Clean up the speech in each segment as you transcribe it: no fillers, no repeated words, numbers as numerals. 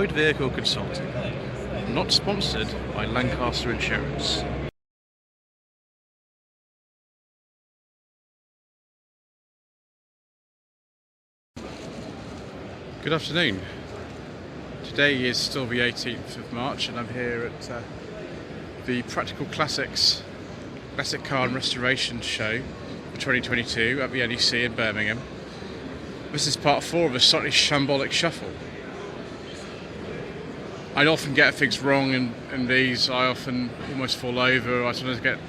Lloyd Vehicle Consulting, not sponsored by Lancaster Insurance. Good afternoon. Today is still the 18th of March and I'm here at the Practical Classics Classic Car and Restoration Show for 2022 at the NEC in Birmingham. This is part 4 of a Slightly Shambolic Shuffle. I often get things wrong in these. I often almost fall over. I sometimes get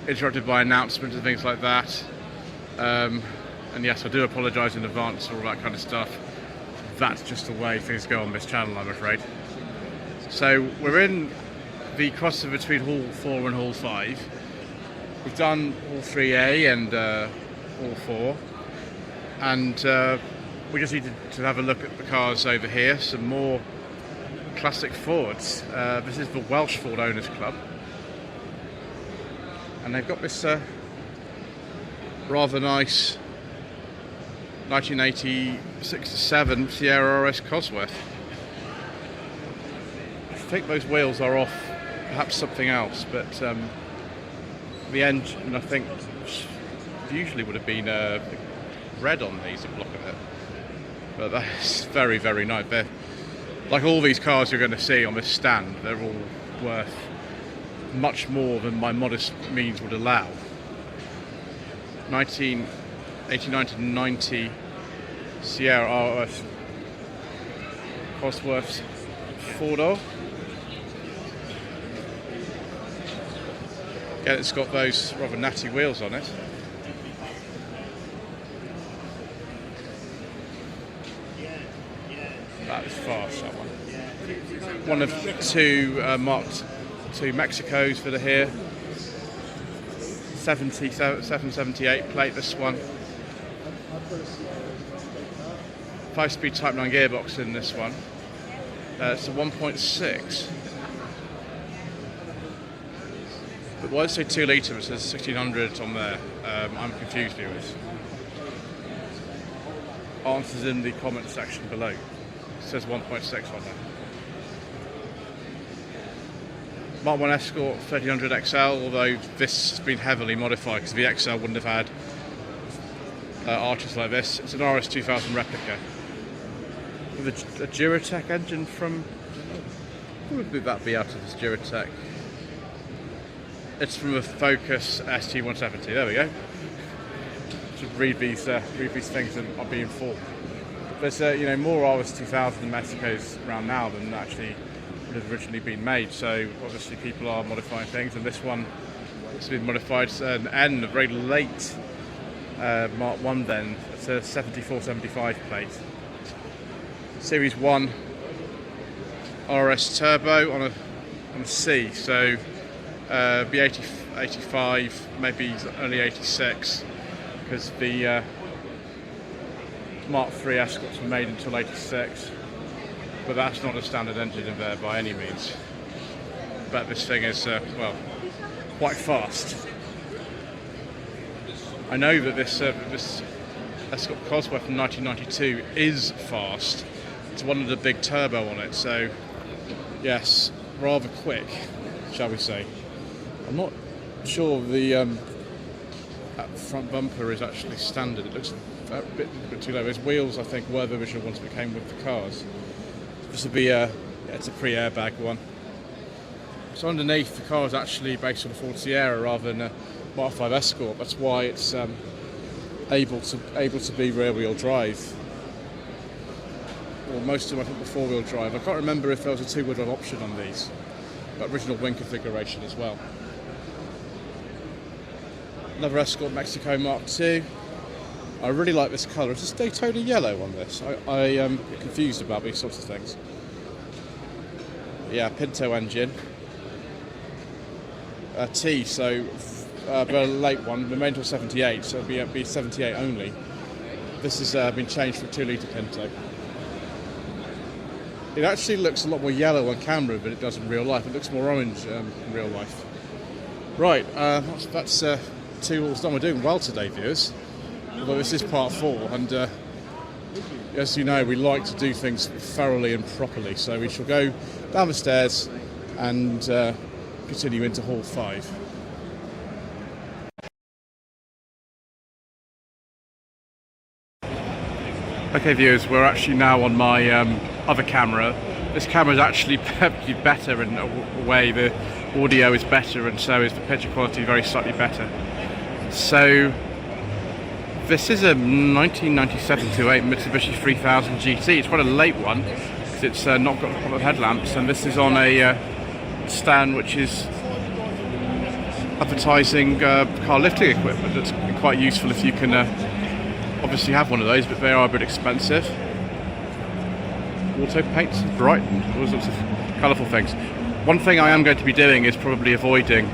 interrupted by announcements and things like that. And yes, I do apologise in advance for all that kind of stuff. That's just the way things go on this channel, I'm afraid. So we're in the crossover between Hall 4 and Hall 5. We've done Hall 3A and Hall 4. And we just need to have a look at the cars over here. Some more classic Fords. This is the Welsh Ford Owners Club, and they've got this rather nice 1986-7 Sierra RS Cosworth. I think those wheels are off perhaps something else, but the engine I think usually would have been red on these, a block of it, but that's very, very nice. They're like all these cars you're going to see on this stand. They're all worth much more than my modest means would allow. 1989 to 90 Sierra RS Cosworth four-door. Again, it's got those rather natty wheels on it. That is fast, that one. One of two Mark II Mexicos that are here. 778 plate, this one. 5-speed Type 9 gearbox in this one. It's a 1.6. But why does it say 2 litre? It says 1600 on there. I'm confused, viewers. Answers in the comment section below. It says 1.6 on there. Mark 1 Escort 1300 XL, although this has been heavily modified because the XL wouldn't have had arches like this. It's an RS 2000 replica with a Duratec engine from... Who would that be out of this Duratec? It's from a Focus ST170. There we go. Should read these things and I'll be informed. There's more RS 2000 Mexicos around now than actually would have originally been made. So obviously people are modifying things, and this one has been modified. It's an N, a very late Mark 1 then. It's a 74-75 plate. Series 1 RS Turbo on a C. So be 85, maybe only 86, because the Mark 3 Escorts were made until 86, but that's not a standard engine in there by any means. But this thing is, well, quite fast. I know that this Escort Cosworth from 1992 is fast. It's one with the big turbo on it, so yes, rather quick, shall we say. I'm not sure the front bumper is actually standard. It looks a bit too low. Those wheels, I think, were the original ones that came with the cars. This would be it's a pre-airbag one. So underneath, the car is actually based on a Ford Sierra rather than a Mark 5 Escort. That's why it's able to be rear-wheel drive. Well, most of them, I think, were four-wheel drive. I can't remember if there was a two-wheel drive option on these, but original wing configuration as well. Another Escort Mexico Mark II. I really like this colour. It's just Daytona yellow on this. I am confused about these sorts of things. Yeah, Pinto engine. T, so the late one, the made until 78, so it'll be 78 only. This has been changed for a 2 litre Pinto. It actually looks a lot more yellow on camera than it does in real life. It looks more orange in real life. Right, that's 2 halls done. We're doing well today, viewers. Although this is part 4, and as you know, we like to do things thoroughly and properly, so we shall go down the stairs and continue into Hall 5. Okay viewers, we're actually now on my other camera. This camera is actually better in a way. The audio is better and so is the picture quality very slightly better. So this is a 1997 2.8 Mitsubishi 3000 GT. It's quite a late one because it's not got a couple of headlamps, and this is on a stand which is advertising car lifting equipment. That's quite useful if you can obviously have one of those, but they are a bit expensive. Auto paints in Brighton, all sorts of colourful things. One thing I am going to be doing is probably avoiding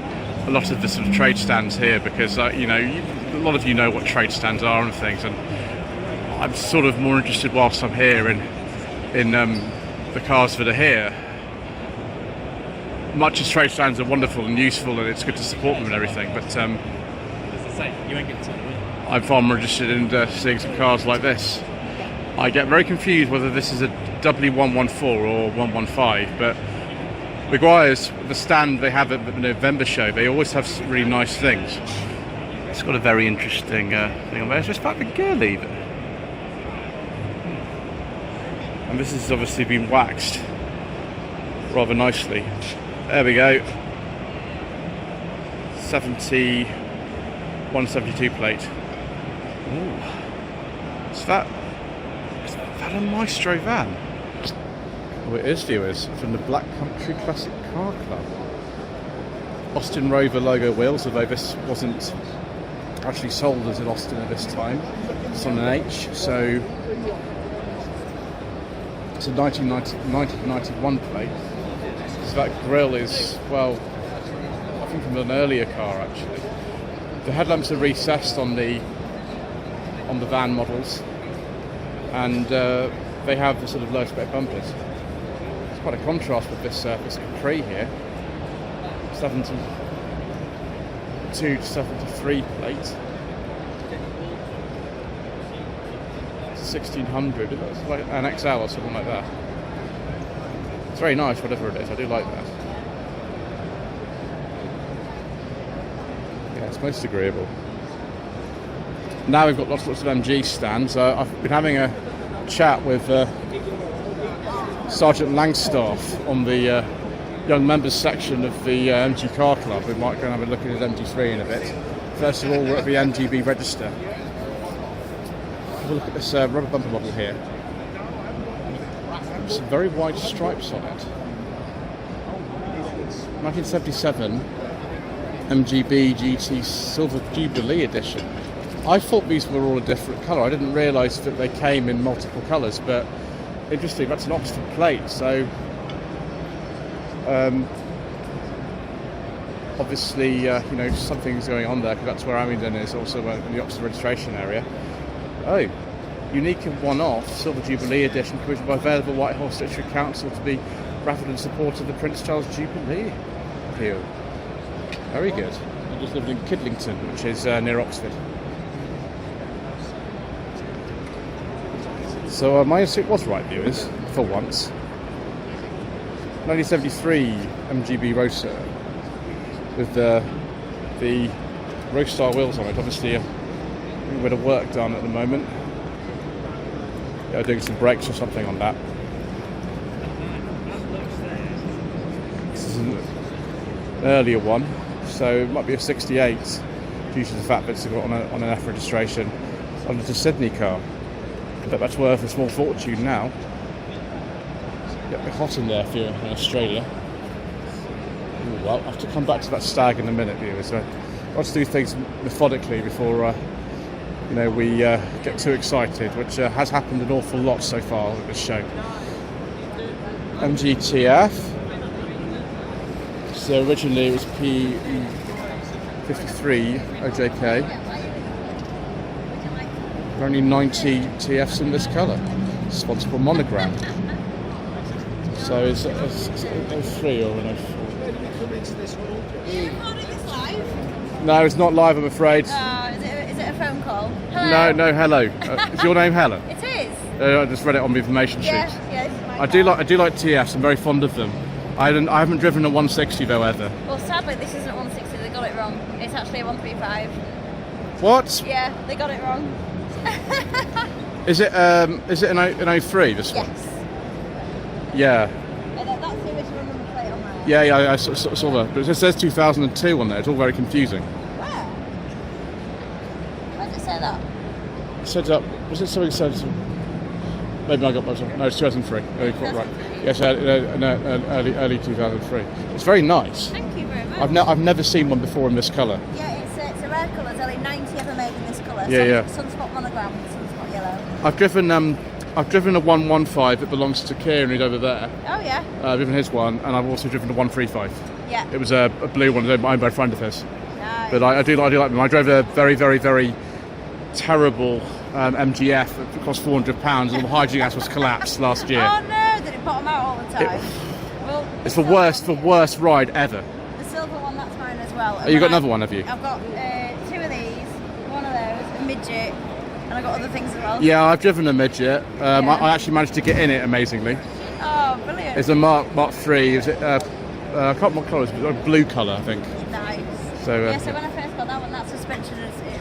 a lot of the sort of trade stands here, because you know, a lot of you know what trade stands are and things, and I'm sort of more interested whilst I'm here in the cars that are here. Much as trade stands are wonderful and useful, and it's good to support them and everything, but I'm far more interested in seeing some cars like this. I get very confused whether this is a W114 or 115, but Maguire's, the stand they have at the November show, they always have really nice things. It's got a very interesting thing on there. It's just about the gear lever. And this has obviously been waxed rather nicely. There we go. 172 plate. Ooh. Is that a Maestro van? Oh, it is, viewers, from the Black Country Classic Car Club. Austin Rover logo wheels, although this wasn't actually sold as an Austin at this time. It's on an H, so it's a 1991 plate. So that grille is, well, I think from an earlier car actually. The headlamps are recessed on the van models, and they have the sort of low spec bumpers. It's quite a contrast with this Capri here. 72 to 73 plate. 1600. It's like an XL or something like that. It's very nice, whatever it is. I do like that. Yeah, it's most agreeable. Now we've got lots of MG stands. I've been having a chat with Sergeant Langstaff on the young members section of the MG Car Club. We might go and have a look at his MG3 in a bit. First of all, we're at the MGB register. Have a look at this rubber bumper model here. Some very wide stripes on it. 1977 MGB GT Silver Jubilee Edition. I thought these were all a different colour. I didn't realise that they came in multiple colours, but interesting, that's an Oxford plate, so obviously you know, something's going on there, because that's where Amingdon is, also in the Oxford registration area. Oh, unique and one-off Silver Jubilee Edition commissioned by Available Whitehorse District Council to be raffled in support of the Prince Charles Jubilee appeal. Very good. I just lived in Kidlington, which is near Oxford. So my instinct was right, viewers, for once. 1973 MGB Roadster with the Roadstar wheels on it. Obviously a bit of work done at the moment. Yeah, doing some brakes or something on that. This is an earlier one, so it might be a 68 due to the fact that it's got on an F registration on the Sydney car. But that's worth a small fortune now. Get a bit hot in there if you're in Australia. Ooh, well, I'll have to come back to that stag in a minute, viewers. So let's do things methodically before you know, we get too excited, which has happened an awful lot so far with this show. MGTF. So originally it was P53 OJK. There are only 90 TFs in this colour. Responsible monogram. So it's an 03 or an 04. No, it's not live, I'm afraid. Is it a phone call? Hello? No, hello. Is your name Helen? It is. I just read it on the information sheet. Yeah, I do like TFs. I'm very fond of them. I haven't driven a 160 though ever. Well, sadly, this isn't a 160. They got it wrong. It's actually a 135. What? Yeah, they got it wrong. Is it an 03? This one? Yes. Yeah. And that's the original number plate on there. Yeah, I saw that. But it says 2002 on there. It's all very confusing. Where? Where does it say that? It said that. Was it something said? Maybe I got myself. No, it's 2003. Oh, you're quite right. Yes, early 2003. It's very nice. Thank you very much. I've never seen one before in this colour. Yeah, it's a rare colour. There's only 90 ever made in this colour. Yeah. Sunspot monogram, sunspot yellow. I've driven a 115 that belongs to Kieran over there. Oh yeah. I've driven his one, and I've also driven a 135. Yeah. It was a blue one owned by a friend of his. Nice. But I do like them. I drove a very, very, very terrible MGF that cost £400, and all the hydrogen gas was collapsed last year. Oh no! Did it bottom out all the time? Well, It's the worst ride ever. The silver one, that's mine as well. Oh, you got another one, have you? I've got 2 of these, one of those, a midget, and I got other things as well. Yeah, I've driven a midget. I actually managed to get in it amazingly. Oh, brilliant! It's a Mark III. Is it? I can't remember what colour it was. A blue colour, I think. Nice. So so when I first got that one, that suspension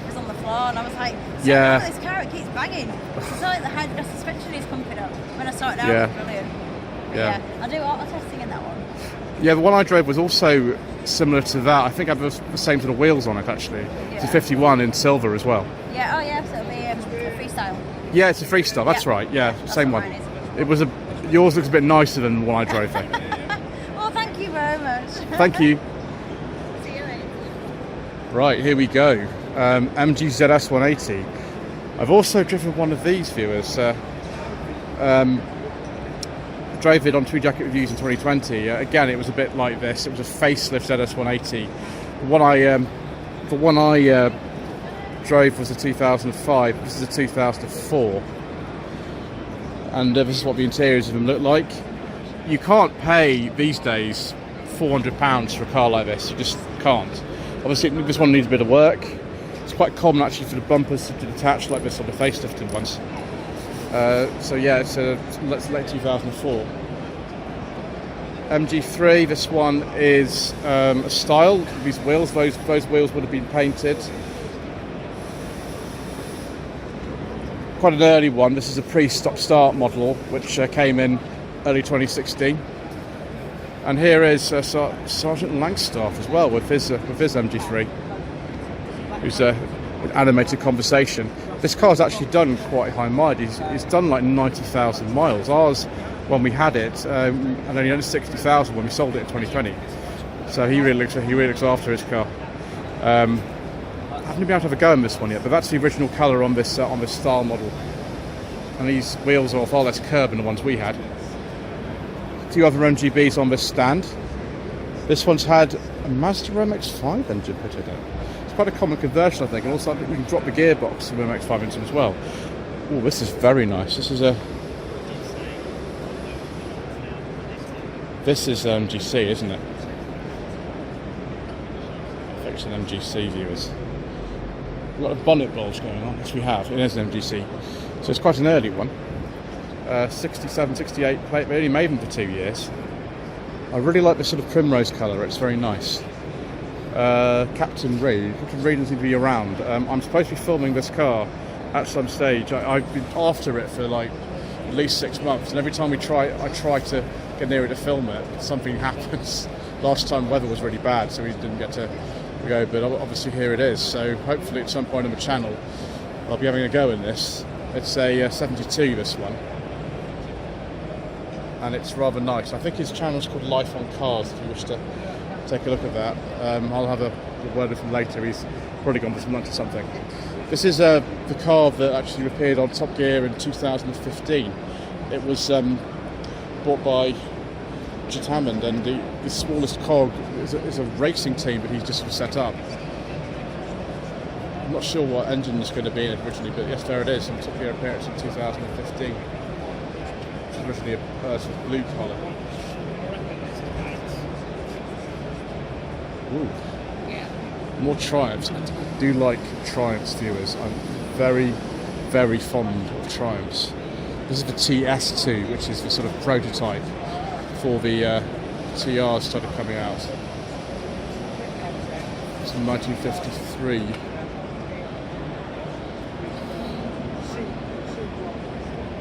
was on the floor, and I was like, yeah. This car, it keeps banging. It's like the hydrogen suspension is pumping up. When I saw it now, Yeah. it was brilliant. Yeah. I do auto testing in that one. Yeah, the one I drove was also similar to that. I think I had the same sort of wheels on it actually. It's a 51 in silver as well. Yeah. Oh yeah. So it'll be a freestyle. Yeah, it's a freestyle. That's right. Yeah, That's same what one. mine is. It was yours looks a bit nicer than the one I drove there. Well, thank you very much. Thank you. See you later. Right, here we go. MG ZS 180. I've also driven one of these, viewers. Drove it on Two Jacket Reviews in 2020. Again, it was a bit like this. It was a facelift ZS 180. The one I drove was a 2005. This is a 2004. And this is what the interiors of them look like. You can't pay these days £400 for a car like this. You just can't. Obviously, this one needs a bit of work. It's quite common actually for the bumpers to detach like this on the facelifted ones. So yeah, it's late 2004. MG3, this one is a style. These wheels, those wheels would have been painted. Quite an early one. This is a pre-stop-start model, which came in early 2016. And here is Sergeant Langstaff as well with his MG3, who's an animated conversation. This car's actually done quite high mileage. It's done like 90,000 miles. Ours, when we had it, and only under 60,000 when we sold it in 2020. So he really looks after his car. I haven't been able to have a go in this one yet, but that's the original colour on this style model. And these wheels are far less curved than the ones we had. 2 other MGBs on this stand. This one's had a Maestro MX-5 engine put in it. It's quite a common conversion, I think, and also I think you can drop the gearbox of an MX-5 engine as well. Oh, this is very nice. This is MGC, isn't it? It's an MGC, viewers. We've got a bonnet bulge going on. Yes, we have. It is an MGC. So it's quite an early one. 67, 68 plate. We only made them for 2 years. I really like this sort of primrose colour. It's very nice. Captain Reed doesn't seem to be around. I'm supposed to be filming this car at some stage. I've been after it for like at least 6 months, and every time I try to get near it to film it, something happens. Last time weather was really bad, so we didn't get to go, but obviously here it is. So hopefully at some point on the channel I'll be having a go in this. It's a 72, this one, and it's rather nice. I think his channel's called Life on Cars, if you wish to take a look at that. I'll have a word with him later. He's probably gone for some lunch or something. This is the car that actually appeared on Top Gear in 2015. It was bought by Jet Hammond, and the smallest cog is a racing team that he's just set up. I'm not sure what engine is going to be in it originally, but yes, there it is. Top Gear appearance in 2015. It's originally a sort of blue colour. Ooh. More Triumphs. I do like Triumphs, viewers. I'm very, very fond of Triumphs. This is the TS2, which is the sort of prototype before the TRs started coming out. It's in 1953.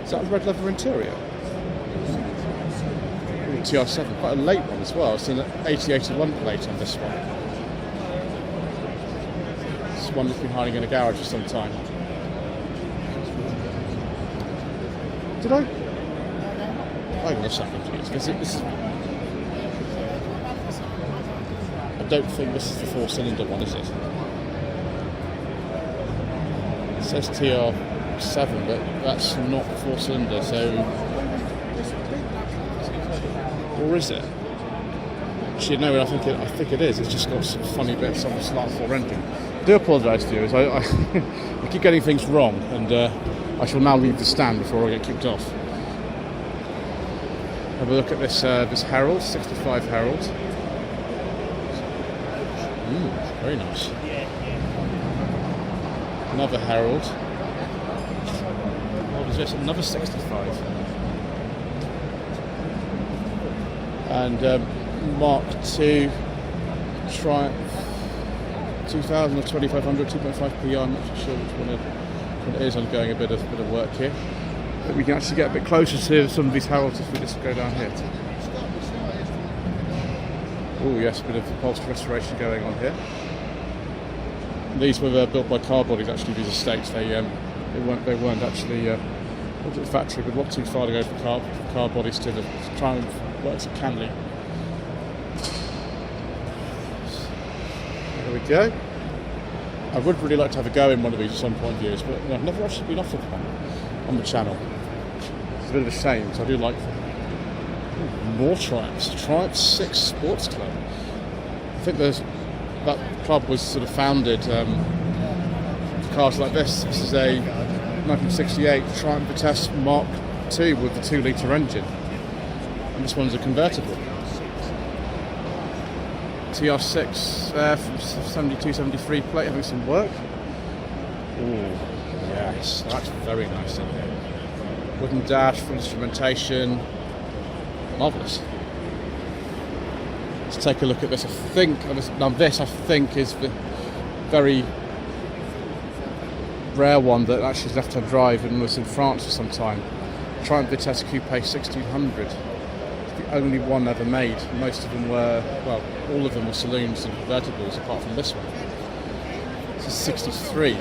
Is that a red leather interior? Ooh, TR7, quite a late one as well. It's an 8081 plate on this one. It's one that's been hiding in a garage for some time. Did I? Hang on a second, please. This is, I don't think this is the 4-cylinder one, is it? It says TR7, but that's not 4-cylinder, so... Or is it? Actually, no, I think it is. It's just got some funny bits on the Slightly 4 engine. I do apologise to you, as I keep getting things wrong, and I shall now leave the stand before I get kicked off. Have a look at this this Herald, 65 Herald. Very nice. Another Herald. What was this? Another 65. And Mark II Triumph 2000 or 2500, 2.5 PI. I'm not sure which one it is. I'm going a bit of work here. But we can actually get a bit closer to some of these Heralds if we just go down here. Oh yes, a bit of upholstery restoration going on here. These were built by car bodies. Actually, these estates they weren't actually built at the factory, but not too far to go from car bodies to the Triumph works at Canley. There we go. I would really like to have a go in one of these at some point, viewers, but I've never actually been offered one on the channel. It's a bit of a shame, because I do like them. More Triumphs. Triumph 6 Sports Club. I think that club was sort of founded for cars like this. This is a 1968 Triumph Vitesse Mark II with the 2-litre engine. And this one's a convertible. TR6 from 72-73 plate, having some work. Oh, yes, that's very nice in here. Wooden dash for instrumentation. Marvellous. Let's take a look at this. This I think is the very rare one that actually is left-hand drive and was in France for some time. Triumph Vitesse Coupe 1600. It's the only one ever made. Most of them were, well, all of them were saloons and convertibles apart from this one. This is 63.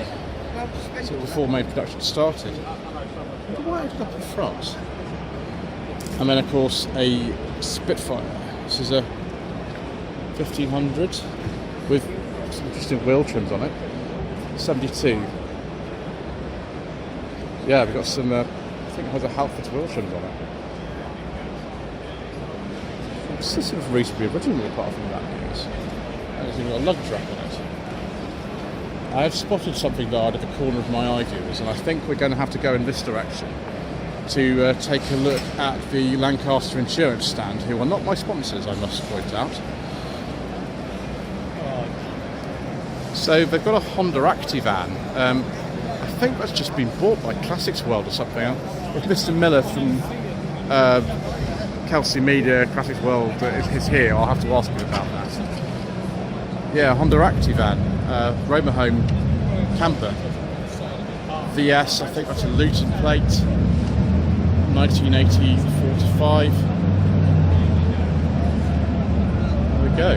So before main production started. I wonder why I ended up in France. And then of course a Spitfire. This is a 1500 with some interesting wheel trims on it. 72. Yeah, we've got some, I think it has a Halfords wheel trims on it. This is sort of reasonably original apart from that news. And it's even got a luggage rack on it. I have spotted something there out of the corner of my eye, viewers, and I think we're going to have to go in this direction to take a look at the Lancaster Insurance stand, who are not my sponsors, I must point out. So they've got a Honda Activan. I think that's just been bought by Classics World or something. If Mr. Miller from Kelsey Media, Classics World is here, I'll have to ask him about that. Yeah, Honda Activan, Roma Home camper. VS, I think that's a Luton plate. 1980-45. There we go.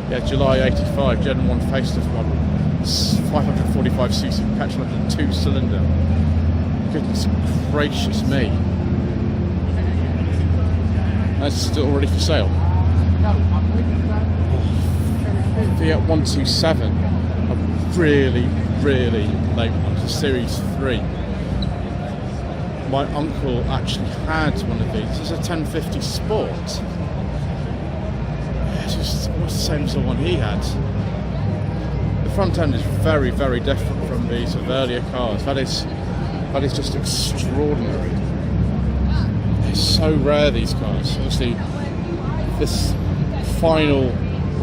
Yeah, July 85, Gen 1 facelift model. 545cc petrol engine, 2-cylinder. Goodness gracious me. That's still ready for sale. Fiat 127, a really, really late one, it's a Series 3. My uncle actually had one of these. This is a 1050 Sport. It's just almost the same as the one he had. The front end is very, very different from the sort of earlier cars. That is just extraordinary. It's so rare, these cars. Obviously, this final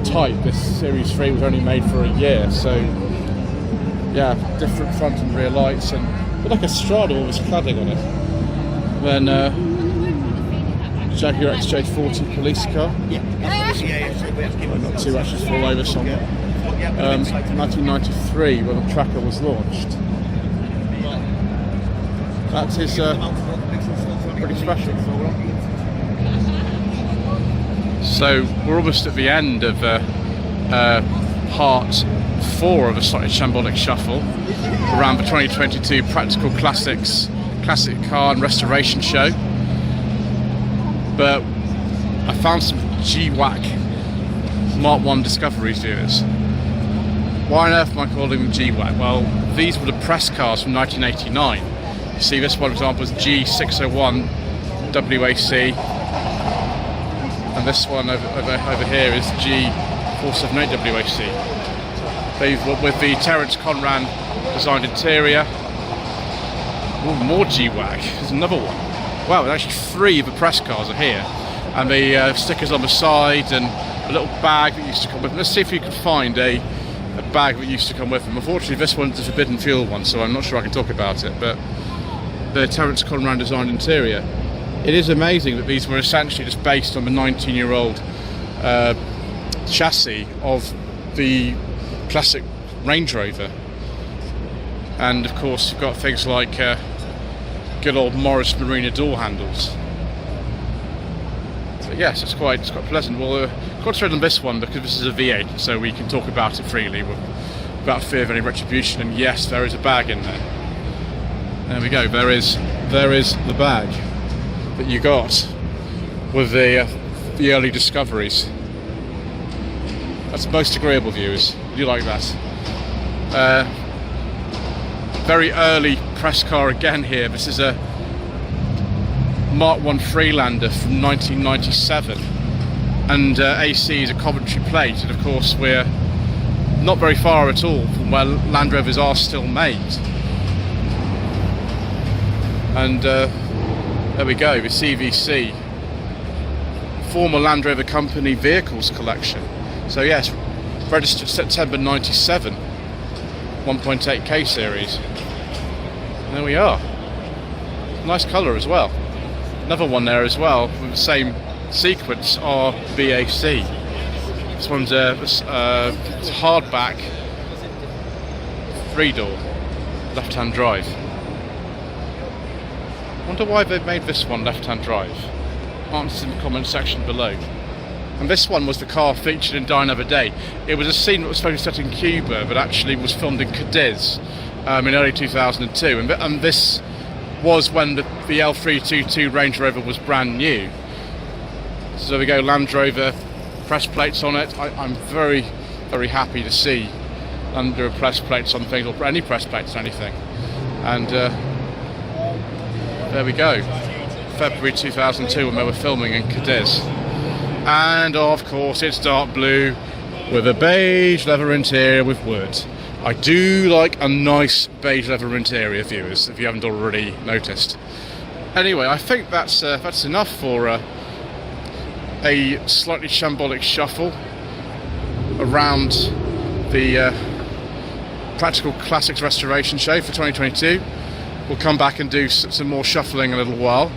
type, this Series 3, was only made for a year, so yeah, different front and rear lights, and but like a Strada with cladding on it. Then Jaguar XJ40 police car. Not too much to fall over somewhere. 1993 when the Tracker was launched. That is pretty special. So we're almost at the end of part 4 of a Slightly Shambolic Shuffle around the 2022 Practical Classics Classic Car and Restoration Show. But I found some GWAC Mark 1 discoveries, viewers. Why on earth am I calling them GWAC? Well, these were the press cars from 1989. You see this one, for example, is G601 WAC, and this one over here is G478 WAC. They've with the Terence Conran designed interior. Ooh, more GWAC. There's another one. Wow, actually 3 of the press cars are here, and the stickers on the side and a little bag that used to come with them. Let's see if you can find a bag that used to come with them. Unfortunately, this one's a forbidden fuel one, so I'm not sure I can talk about it. But the Terence Conran designed interior. It is amazing that these were essentially just based on the 19-year-old chassis of the classic Range Rover. And of course, you've got things like good old Morris Marina door handles. So yes, it's quite pleasant. We'll concentrate on this one because this is a V8, so we can talk about it freely without fear of any retribution. And yes, there is a bag in there. There we go. There is the bag that you got with the early discoveries. That's most agreeable, viewers. You like that? Very early press car again here. This is a Mark 1 Freelander from 1997, and AC is a Coventry plate, and of course we're not very far at all from where Land Rovers are still made. And there we go, the CVC, former Land Rover Company vehicles collection. So yes, registered September 97, 1.8K series. And there we are. Nice colour as well. Another one there as well, with the same sequence, RBAC. This one's a hardback, 3-door, left-hand drive. I wonder why they've made this one left-hand drive. Answers in the comment section below. And this one was the car featured in Die Another Day. It was a scene that was supposed to be set in Cuba, but actually was filmed in Cadiz in early 2002. And this was when the L322 Range Rover was brand new. So there we go, Land Rover press plates on it. I'm very, very happy to see Land Rover press plates on things, or any press plates on anything. And there we go, February 2002 when we were filming in Cadiz. And of course it's dark blue with a beige leather interior with wood. I do like a nice beige leather interior, viewers, if you haven't already noticed. Anyway, I think that's enough for a slightly shambolic shuffle around the Practical Classics Restoration Show for 2022. We'll come back and do some more shuffling in a little while.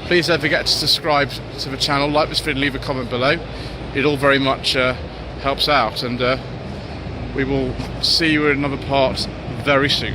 Please don't forget to subscribe to the channel, like this video, leave a comment below. It all very much helps out, and we will see you in another part very soon.